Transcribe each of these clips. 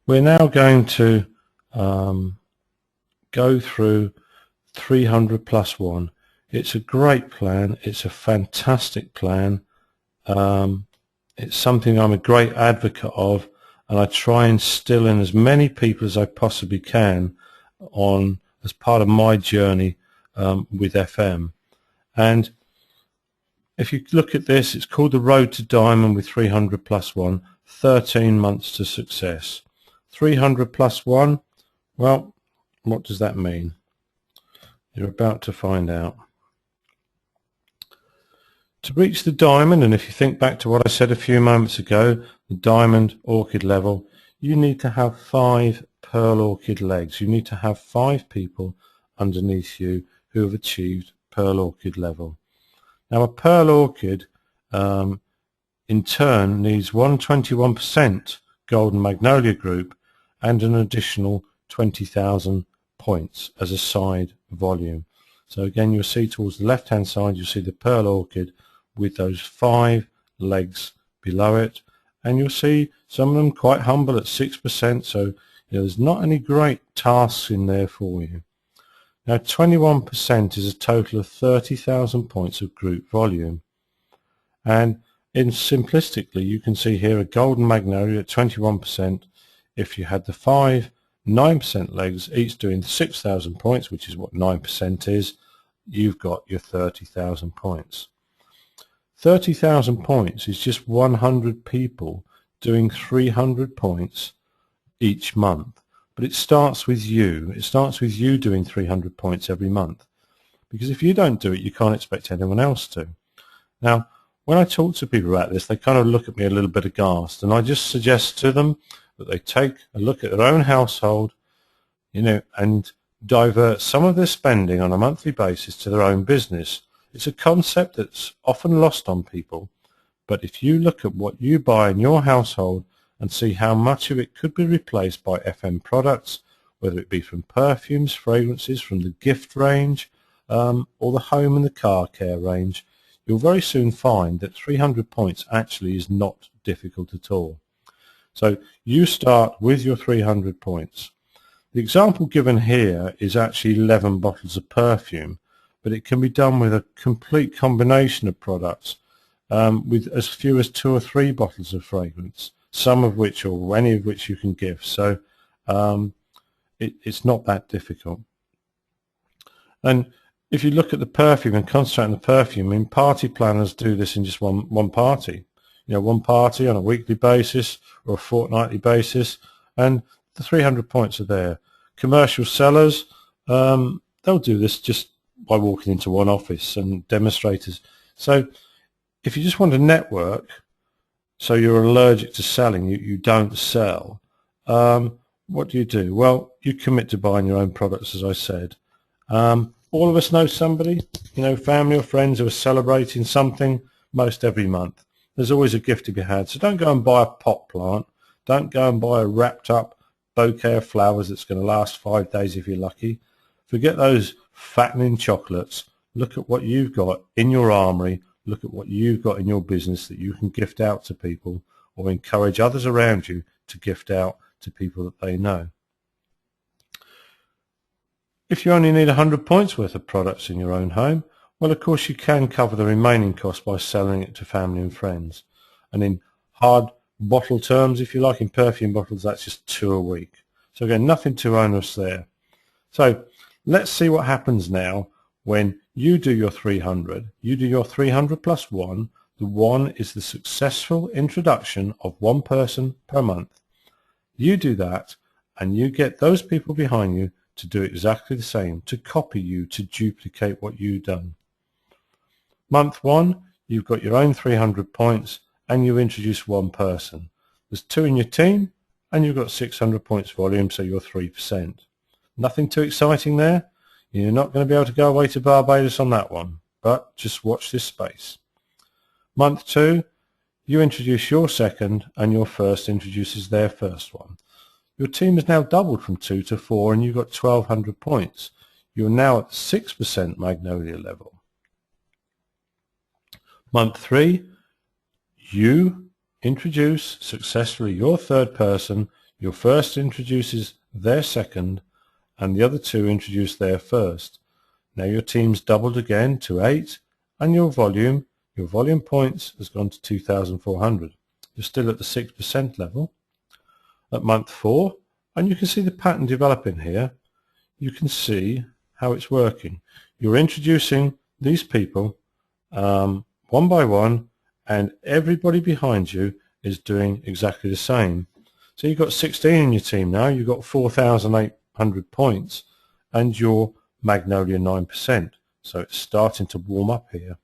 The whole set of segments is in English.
We're now going to go through 300 plus 1. It's a great plan. It's a fantastic plan. It's something I'm a great advocate of, and I try and instill in as many people as I possibly can on as part of my journey with FM. And if you look at this, it's called the Road to Diamond with 300 plus 1, 13 months to success. 300 plus 1, well, what does that mean? You're about to find out. To reach the diamond, and if you think back to what I said a few moments ago, the diamond orchid level, you need to have 5 pearl orchid legs. You need to have 5 people underneath you who have achieved pearl orchid level. Now a pearl orchid in turn needs 121% golden magnolia group and an additional 20,000 points as a side volume. So again, you'll see towards the left hand side, you'll see the pearl orchid with those 5 legs below it, and you'll see some of them quite humble at 6%, so there's not any great tasks in there for you. Now 21% is a total of 30,000 points of group volume, and simplistically you can see here a golden magnolia at 21%. If you had the 5 9% legs each doing 6,000 points, which is what 9% is, you've got your 30,000 points. 30,000 points is just 100 people doing 300 points each month. But it starts with you. It starts with you doing 300 points every month. Because if you don't do it, you can't expect anyone else to. Now, when I talk to people about this, they kind of look at me a little bit aghast, and I just suggest to them that they take a look at their own household, and divert some of their spending on a monthly basis to their own business. It's a concept that's often lost on people, but if you look at what you buy in your household and see how much of it could be replaced by FM products, whether it be from perfumes, fragrances, from the gift range, or the home and the car care range, you'll very soon find that 300 points actually is not difficult at all. So you start with your 300 points. The example given here is actually 11 bottles of perfume, but it can be done with a complete combination of products, with as few as 2 or 3 bottles of fragrance, some of which or any of which you can gift. So it's not that difficult. And if you look at the perfume and concentrate on the perfume, I mean, party planners do this in just one party. One party on a weekly basis or a fortnightly basis, and the 300 points are there. Commercial sellers, they'll do this just by walking into one office, and demonstrators. So if you just want to network, so you're allergic to selling, you don't sell, what do? Well, you commit to buying your own products, as I said. All of us know somebody, family or friends who are celebrating something most every month. There's always a gift to be had. So don't go and buy a pot plant. Don't go and buy a wrapped up bouquet of flowers that's going to last 5 days if you're lucky. Forget those fattening chocolates. Look at what you've got in your armory. Look at what you've got in your business that you can gift out to people, or encourage others around you to gift out to people that they know. If you only need 100 points worth of products in your own home, well, of course, you can cover the remaining cost by selling it to family and friends. And in hard bottle terms, if you like, in perfume bottles, that's just 2 a week. So again, nothing too onerous there. So let's see what happens now when you do your 300. You do your 300 plus 1. The 1 is the successful introduction of 1 person per month. You do that, and you get those people behind you to do exactly the same, to copy you, to duplicate what you've done. Month 1, you've got your own 300 points, and you introduce 1 person. There's 2 in your team, and you've got 600 points volume, so you're 3%. Nothing too exciting there. You're not going to be able to go away to Barbados on that one, but just watch this space. Month 2, you introduce your second, and your first introduces their first one. Your team has now doubled from 2 to 4, and you've got 1,200 points. You're now at 6% magnolia level. Month 3, you introduce successfully your third person, Your first introduces their second, and the other two introduce their first. Now your team's doubled again to 8, and your volume points has gone to 2,400. You're still at the 6% level. At month 4, and you can see the pattern developing here, you can see how it's working. You're introducing these people one by one, and everybody behind you is doing exactly the same. So you've got 16 in your team now, you've got 4,800 points, and you're Magnolia 9%. So it's starting to warm up here.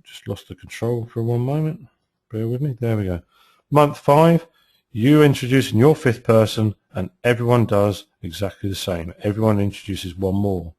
Just lost the control for one moment. Bear with me. There we go. Month 5, you introducing your 5th person, and everyone does exactly the same. Everyone introduces one more.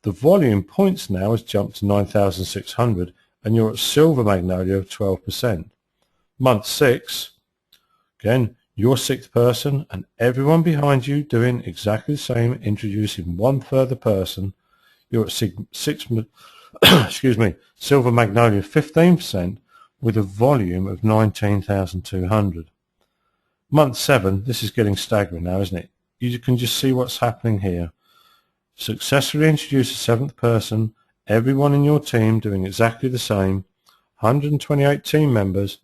The volume points now has jumped to 9,600, and you're at Silver Magnolia of 12%. Month 6, again, your 6th person, and everyone behind you doing exactly the same, introducing one further person. You're at excuse me, Silver Magnolia 15%, with a volume of 19,200. Month 7, this is getting staggering now, isn't it? You can just see what's happening here. Successfully introduce a 7th person, everyone in your team doing exactly the same, 128 team members,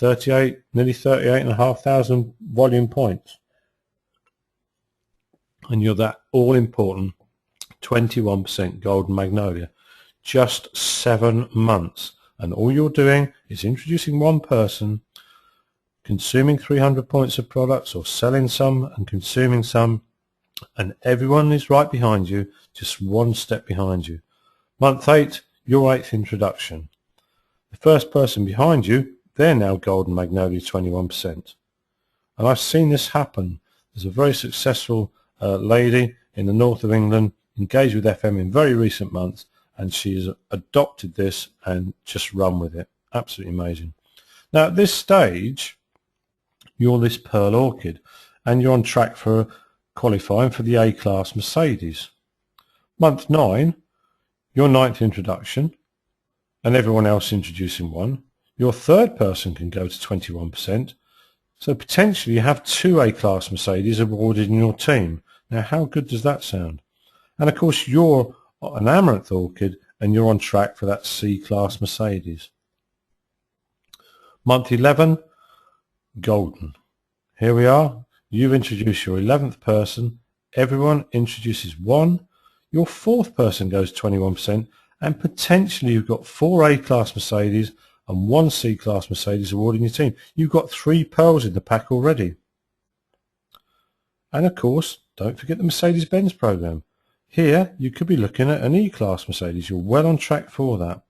nearly 38,500 volume points. And you're that all-important 21% Golden Magnolia. Just 7 months. And all you're doing is introducing one person, consuming 300 points of products, or selling some and consuming some, and everyone is right behind you, just one step behind you. Month 8, your 8th introduction. The first person behind you, they're now Golden Magnolia 21%. And I've seen this happen. There's a very successful lady in the north of England engaged with FM in very recent months, and she has adopted this and just run with it. Absolutely amazing. Now at this stage, you're this Pearl Orchid, and you're on track for qualifying for the A-Class Mercedes. Month 9, your 9th introduction, and everyone else introducing one. Your 3rd person can go to 21%. So potentially you have 2 A-Class Mercedes awarded in your team. Now how good does that sound? And of course you're an Amaranth Orchid, and you're on track for that C-Class Mercedes. Month 11, Golden. Here we are. You've introduced your 11th person. Everyone introduces one. Your 4th person goes 21%, and potentially you've got 4 A-Class Mercedes and 1 C-Class Mercedes awarded in your team. You've got 3 pearls in the pack already. And of course, don't forget the Mercedes-Benz program. Here, you could be looking at an E-Class Mercedes. You're well on track for that.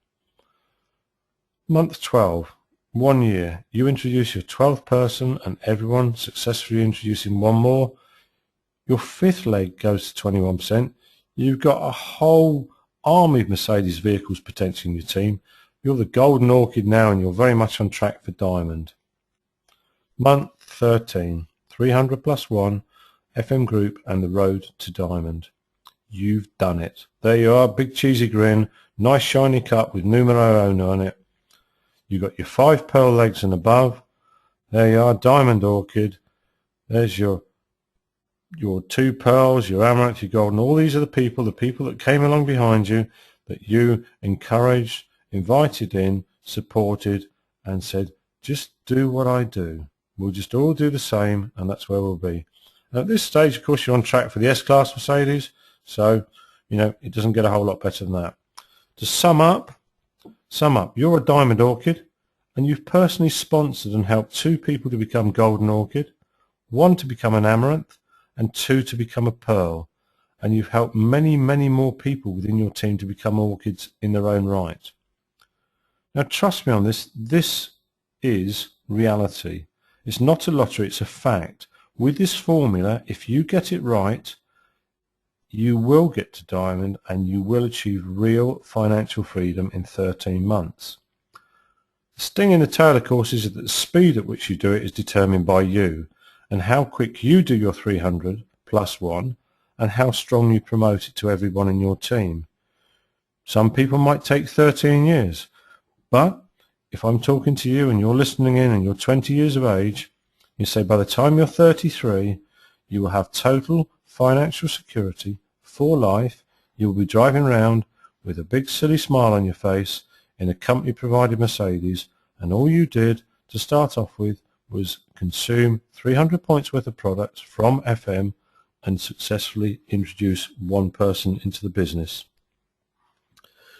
Month 12, 1 year. You introduce your 12th person, and everyone successfully introducing one more. Your 5th leg goes to 21%. You've got a whole army of Mercedes vehicles potentially in your team. You're the Golden Orchid now, and you're very much on track for Diamond. Month 13, 300 plus 1, FM Group, and the road to Diamond. You've done it. There you are, big cheesy grin, nice shiny cup with numero uno on it. You've got your 5 pearl legs and above. There you are, Diamond Orchid. There's your 2 pearls, your amaranth, your golden. All these are the people that came along behind you, that you encouraged, invited in, supported, and said, just do what I do. We'll just all do the same, and that's where we'll be. And at this stage, of course, you're on track for the S-Class Mercedes, so, it doesn't get a whole lot better than that. To sum up, you're a Diamond Orchid, and you've personally sponsored and helped 2 people to become Golden Orchid, 1 to become an Amaranth, and 2 to become a Pearl. And you've helped many, many more people within your team to become orchids in their own right. Now trust me on this, this is reality. It's not a lottery, it's a fact. With this formula, if you get it right, you will get to Diamond, and you will achieve real financial freedom in 13 months. The sting in the tail, of course, is that the speed at which you do it is determined by you, and how quick you do your 300 plus 1, and how strong you promote it to everyone in your team. Some people might take 13 years, but if I'm talking to you and you're listening in and you're 20 years of age, You say by the time you're 33, you will have total financial security for life. You will be driving around with a big silly smile on your face in a company provided Mercedes, and all you did to start off with was consume 300 points worth of products from FM and successfully introduce one person into the business.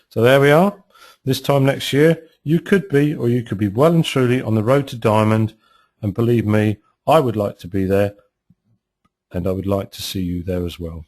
So there we are. This time next year, you could be well and truly on the road to diamond, and believe me, I would like to be there, and I would like to see you there as well.